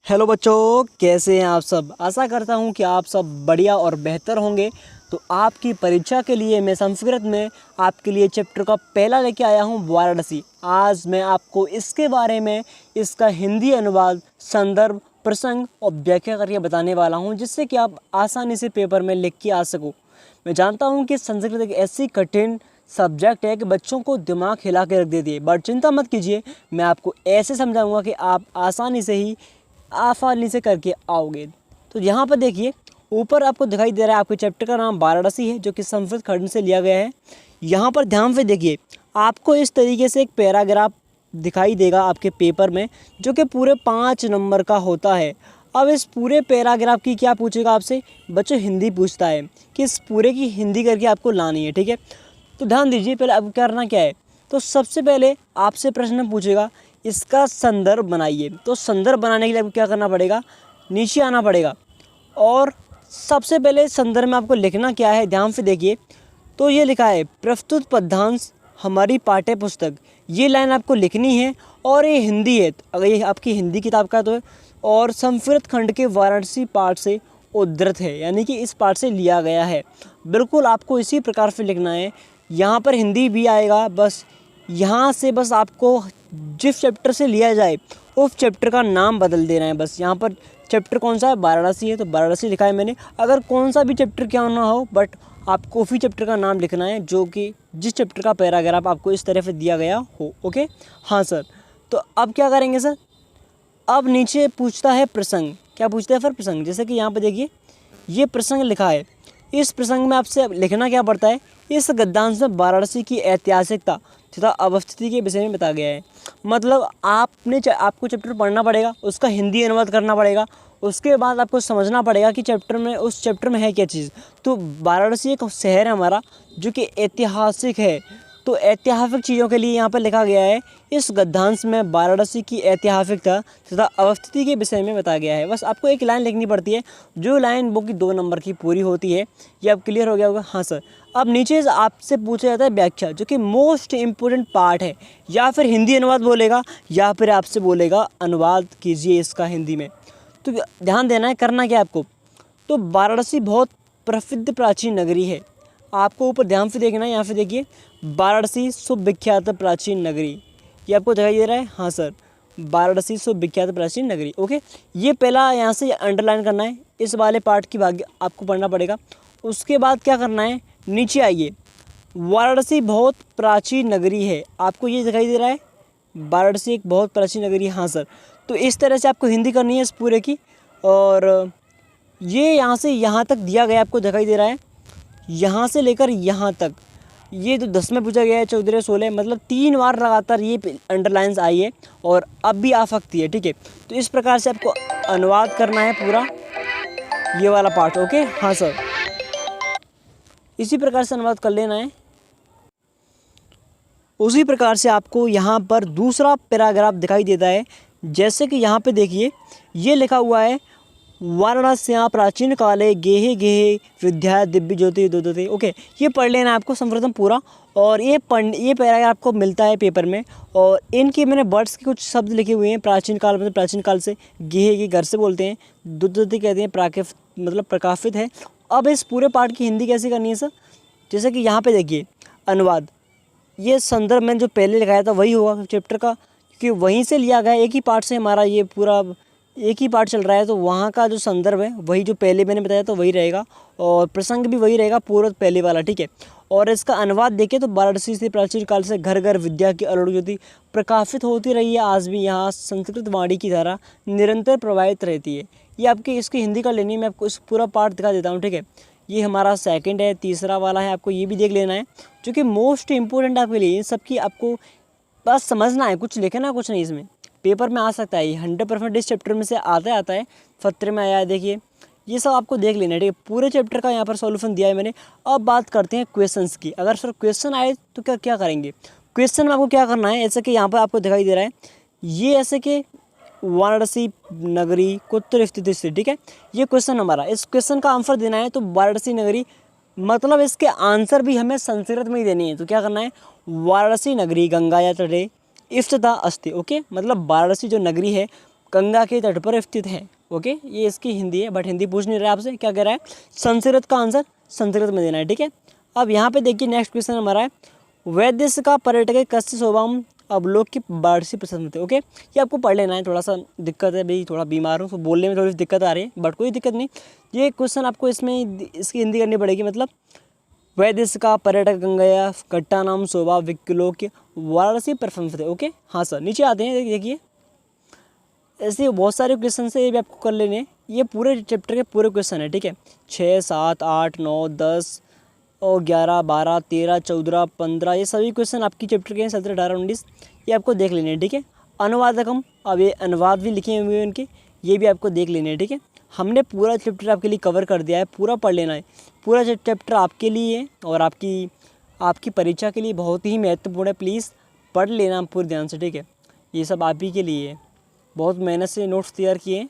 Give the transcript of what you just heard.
Hello बच्चों, कैसे हैं आप सब। आशा करता हूं कि आप सब बढ़िया और बेहतर होंगे। तो आपकी परीक्षा के लिए मैं संस्कृत में आपके लिए चैप्टर का पहला लेके आया हूं, वाराणसी। आज मैं आपको इसके बारे में इसका हिंदी अनुवाद, संदर्भ, प्रसंग और व्याख्या करके बताने वाला हूं, जिससे कि आप आसानी से पेपर में लिख के आ सको। मैं जानता हूं कि संस्कृत एक ऐसी कठिन सब्जेक्ट है कि बच्चों को दिमाग हिला के रख देती है, बट चिंता मत कीजिए, मैं आपको ऐसे समझाऊंगा कि आप आसानी से करके आओगे। तो यहाँ पर देखिए, ऊपर आपको दिखाई दे रहा है, आपके चैप्टर का नाम वाराणसी है, जो कि संस्कृत खंड से लिया गया है। यहाँ पर ध्यान से देखिए, आपको इस तरीके से एक पैराग्राफ दिखाई देगा आपके पेपर में, जो कि पूरे 5 नंबर का होता है। अब इस पूरे पैराग्राफ की क्या पूछेगा आपसे, बच्चों हिंदी पूछता है कि इस पूरे की हिंदी करके आपको लानी है, ठीक है। तो ध्यान दीजिए, पहले आपको करना क्या है। तो सबसे पहले आपसे प्रश्न पूछेगा, इसका संदर्भ बनाइए। तो संदर्भ बनाने के लिए आपको क्या करना पड़ेगा, नीचे आना पड़ेगा। और सबसे पहले संदर्भ में आपको लिखना क्या है, ध्यान से देखिए। तो ये लिखा है, प्रस्तुत पद्यांश हमारी पाठ्य पुस्तक। ये लाइन आपको लिखनी है, और ये हिंदी है, अगर ये आपकी हिंदी किताब का तो है, और संस्कृत खंड के वाराणसी पाठ से उद्धृत है, यानी कि इस पाठ से लिया गया है। बिल्कुल आपको इसी प्रकार से लिखना है। यहाँ पर हिंदी भी आएगा, बस यहाँ से बस आपको जिस चैप्टर से लिया जाए उस चैप्टर का नाम बदल देना है। बस यहाँ पर चैप्टर कौन सा है, वाराणसी है, तो वाराणसी लिखा है मैंने। अगर कौन सा भी चैप्टर क्यों ना हो, बट आपको उसी चैप्टर का नाम लिखना है, जो कि जिस चैप्टर का पैराग्राफ आपको इस तरह से दिया गया हो। ओके, हाँ सर। तो अब क्या करेंगे सर, अब नीचे पूछता है प्रसंग। क्या पूछता है फिर, प्रसंग। जैसे कि यहाँ पर देखिए, ये प्रसंग लिखा है। इस प्रसंग में आपसे लिखना क्या पड़ता है, इस गद्यांश में वाराणसी की ऐतिहासिकता तथा अवस्थिति के विषय में बताया गया है। मतलब आपको चैप्टर पढ़ना पड़ेगा, उसका हिंदी अनुवाद करना पड़ेगा, उसके बाद आपको समझना पड़ेगा कि उस चैप्टर में है क्या चीज़। तो वाराणसी एक शहर है हमारा, जो कि ऐतिहासिक है। तो ऐतिहासिक चीज़ों के लिए यहाँ पर लिखा गया है, इस गद्यांश में वाराणसी की ऐतिहासिकता तथा अवस्थिति के विषय में बताया गया है। बस आपको एक लाइन लिखनी पड़ती है, जो लाइन वो की 2 नंबर की पूरी होती है। ये अब क्लियर हो गया होगा, हाँ सर। अब नीचे से आपसे पूछा जाता है व्याख्या, जो कि मोस्ट इम्पोर्टेंट पार्ट है। या फिर हिंदी अनुवाद बोलेगा, या फिर आपसे बोलेगा अनुवाद कीजिए इसका हिंदी में। तो ध्यान देना है, करना क्या आपको। तो वाराणसी बहुत प्रसिद्ध प्राचीन नगरी है। आपको ऊपर ध्यान से देखना है, यहाँ से देखिए, वाराणसी सुविख्यात प्राचीन नगरी। ये आपको दिखाई दे रहा है, हाँ सर, वाराणसी सुविख्यात प्राचीन नगरी। ओके, ये पहला यहाँ से अंडरलाइन करना है, इस वाले पार्ट की भाग आपको पढ़ना पड़ेगा। उसके बाद क्या करना है, नीचे आइए, वाराणसी बहुत प्राचीन नगरी है। आपको ये दिखाई दे रहा है, वाराणसी एक बहुत प्राचीन नगरी है, हाँ सर। तो इस तरह से आपको हिंदी करनी है इस पूरे की। और ये यहाँ से यहाँ तक दिया गया, आपको दिखाई दे रहा है, यहाँ से लेकर यहाँ तक। ये तो 10 में पूछा गया है, 14, 16, मतलब 3 बार लगातार ये अंडरलाइंस आई है, और अब भी आ सकती है, ठीक है। तो इस प्रकार से आपको अनुवाद करना है पूरा ये वाला पार्ट। ओके, हाँ सर, इसी प्रकार से अनुवाद कर लेना है। उसी प्रकार से आपको यहाँ पर दूसरा पैराग्राफ दिखाई देता है। जैसे कि यहाँ पे देखिए, ये लिखा हुआ है, वाराणस्यां प्राचीन काले गेहे गेहे विद्या दिव्य ज्योति दोदते। ओके, ये पढ़ लेना आपको संप्रथम पूरा। और ये पैराग्राफ आपको मिलता है पेपर में। और इनके मैंने वर्ड्स के कुछ शब्द लिखे हुए हैं। प्राचीन काल मतलब प्राचीन काल से, गेहे के घर से बोलते हैं, दुदते कहते हैं प्राकृत मतलब प्रकाशित है। अब इस पूरे पाठ की हिंदी कैसे करनी है सर, जैसे कि यहाँ पे देखिए अनुवाद, ये संदर्भ मैंने जो पहले लिखाया था वही होगा चैप्टर का, क्योंकि वहीं से लिया गया, एक ही पार्ट से हमारा ये पूरा एक ही पार्ट चल रहा है। तो वहाँ का जो संदर्भ है वही जो पहले मैंने बताया था वही रहेगा, और प्रसंग भी वही रहेगा पूरा पहले वाला, ठीक है। और इसका अनुवाद देखें तो वाराणसी से प्राचीन काल से घर घर विद्या की अरुण ज्योति प्रकाशित होती रही है, आज भी यहाँ संस्कृत वाणी की धारा निरंतर प्रवाहित रहती है। ये आपकी इसकी हिंदी का लेनी, मैं आपको इस पूरा पार्ट दिखा देता हूँ, ठीक है। ये हमारा सेकंड है, तीसरा वाला है, आपको ये भी देख लेना है, जो कि मोस्ट इंपॉर्टेंट आपके लिए। इन सब की आपको बस समझना है, कुछ लिखना कुछ नहीं, इसमें पेपर में आ सकता है। ये 100% इस चैप्टर में से आता है, फत्र में आया है, देखिए ये सब आपको देख लेना है, ठीक है। पूरे चैप्टर का यहाँ पर सॉल्यूशन दिया है मैंने। अब बात करते हैं क्वेश्चंस की। अगर सर क्वेश्चन आए तो क्या करेंगे। क्वेश्चन में आपको क्या करना है, ऐसे कि यहाँ पर आपको दिखाई दे रहा है, ये ऐसे कि वाराणसी नगरी कुत्र स्थित है, ठीक है। ये क्वेश्चन हमारा, इस क्वेश्चन का आंसर देना है। तो वाराणसी नगरी मतलब इसके आंसर भी हमें संस्कृत में ही देनी है। तो क्या करना है, वाराणसी नगरी गंगा या तटे स्थिता अस्ति। ओके, मतलब वाराणसी जो नगरी है गंगा के तट पर स्थित है। ओके, ये इसकी हिंदी है, बट हिंदी पूछ नहीं रहा है आपसे, क्या कह रहा है, संस्कृत का आंसर संस्कृत में देना है। ठीक है, अब यहाँ पे देखिए नेक्स्ट क्वेश्चन हमारा है, वैदेश का पर्यटक कस्य शोभाम अवलोक की बाढ़ पसंद थे। ओके, ये आपको पढ़ लेना है, थोड़ा सा दिक्कत है भाई, थोड़ा बीमार हूँ तो बोलने में थोड़ी दिक्कत आ रही है, बट कोई दिक्कत नहीं। ये क्वेश्चन आपको इसमें इसकी हिंदी करनी पड़ेगी, मतलब वैदेश का पर्यटक गंगया घट्टा नाम शोभा विक्लोक वाराणसी प्रशंसित है। ओके, हाँ सर, नीचे आते हैं, देखिए ऐसे बहुत सारे क्वेश्चन है, ये भी आपको कर लेने हैं, ये पूरे चैप्टर के पूरे क्वेश्चन है। ठीक है, 6, 7, 8, 9, 10 और 11, 12, 13, 14, 15, ये सभी क्वेश्चन आपकी चैप्टर के हैं, 17, 18, 19, ये आपको देख लेने हैं। ठीक है, अनुवादकम, अब ये अनुवाद भी लिखे हुए हैं उनके, ये भी आपको देख लेने हैं। ठीक है, हमने पूरा चैप्टर आपके लिए कवर कर दिया है, पूरा पढ़ लेना है, पूरा चैप्टर आपके लिए है और आपकी परीक्षा के लिए बहुत ही महत्वपूर्ण है, प्लीज़ पढ़ लेना पूरे ध्यान से। ठीक है, ये सब आप ही के लिए है, बहुत मेहनत से नोट्स तैयार किए हैं,